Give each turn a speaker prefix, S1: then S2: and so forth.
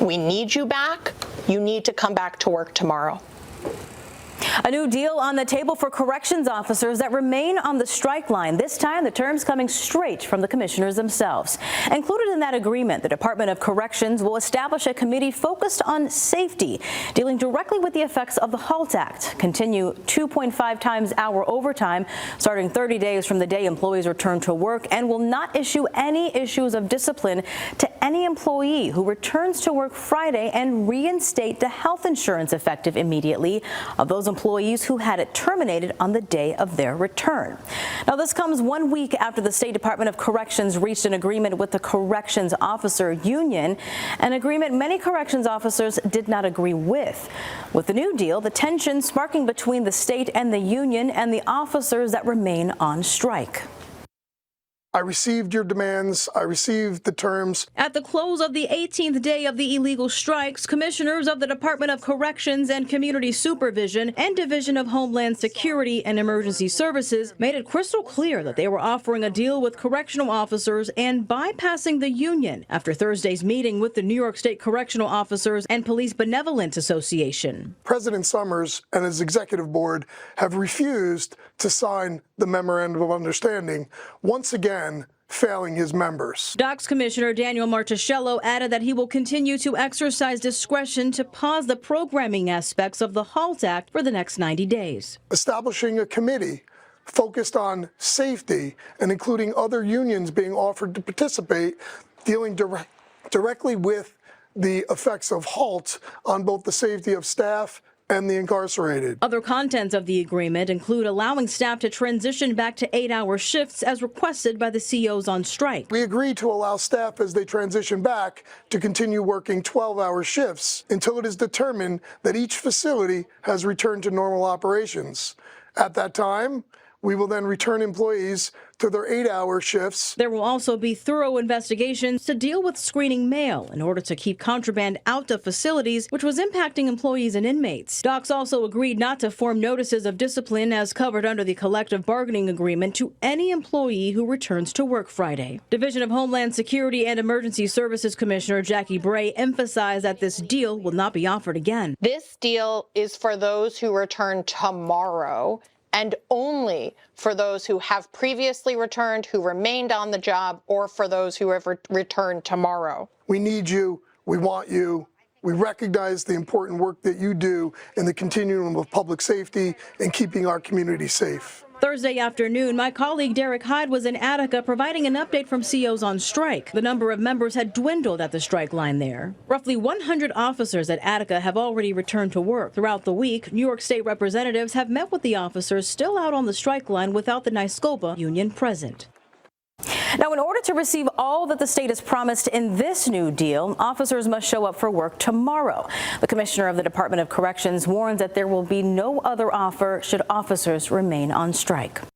S1: We need you back. You need to come back to work tomorrow.
S2: A new deal on the table for corrections officers that remain on the strike line. This time, the terms coming straight from the commissioners themselves. Included in that agreement, the Department of Corrections will establish a committee focused on safety, dealing directly with the effects of the HALT Act, continue 2.5 times hour overtime starting 30 days from the day employees return to work, and will not issue any issues of discipline to any employee who returns to work Friday, and reinstate the health insurance effective immediately of those employees who had it terminated on the day of their return. Now, this comes 1 week after the State Department of Corrections reached an agreement with the Corrections Officer Union, an agreement many corrections officers did not agree with. With the new deal, the tension sparking between the state and the union and the officers that remain on strike.
S3: I received your demands. I received the terms.
S2: At the close of the 18th day of the illegal strikes, commissioners of the Department of Corrections and Community Supervision and Division of Homeland Security and Emergency Services made it crystal clear that they were offering a deal with correctional officers and bypassing the union after Thursday's meeting with the New York State Correctional Officers and Police Benevolent Association.
S3: President Summers and his executive board have refused to sign the memorandum of understanding, once again failing his members.
S2: DOCCS Commissioner Daniel Martuscello added that he will continue to exercise discretion to pause the programming aspects of the HALT Act for the next 90 days.
S3: Establishing a committee focused on safety and including other unions being offered to participate, dealing directly with the effects of HALT on both the safety of staff and the incarcerated.
S2: Other contents of the agreement include allowing staff to transition back to 8-hour shifts as requested by the COs on strike.
S3: We agree to allow staff as they transition back to continue working 12-hour shifts until it is determined that each facility has returned to normal operations. At that time, we will then return employees to their 8-hour shifts.
S2: There will also be thorough investigations to deal with screening mail in order to keep contraband out of facilities, which was impacting employees and inmates. DOCCS also agreed not to form notices of discipline as covered under the collective bargaining agreement to any employee who returns to work Friday. Division of Homeland Security and Emergency Services Commissioner Jackie Bray emphasized that this deal will not be offered again.
S1: This deal is for those who return tomorrow, and only for those who have previously returned, who remained on the job, or for those who have returned tomorrow.
S3: We need you. We want you. We recognize the important work that you do in the continuum of public safety and keeping our community safe.
S2: Thursday afternoon, my colleague Derek Hyde was in Attica providing an update from COs on strike. The number of members had dwindled at the strike line there. Roughly 100 officers at Attica have already returned to work. Throughout the week, New York State representatives have met with the officers still out on the strike line without the NYSCOBA union present. Now, in order to receive all that the state has promised in this new deal, officers must show up for work tomorrow. The commissioner of the Department of Corrections warns that there will be no other offer should officers remain on strike.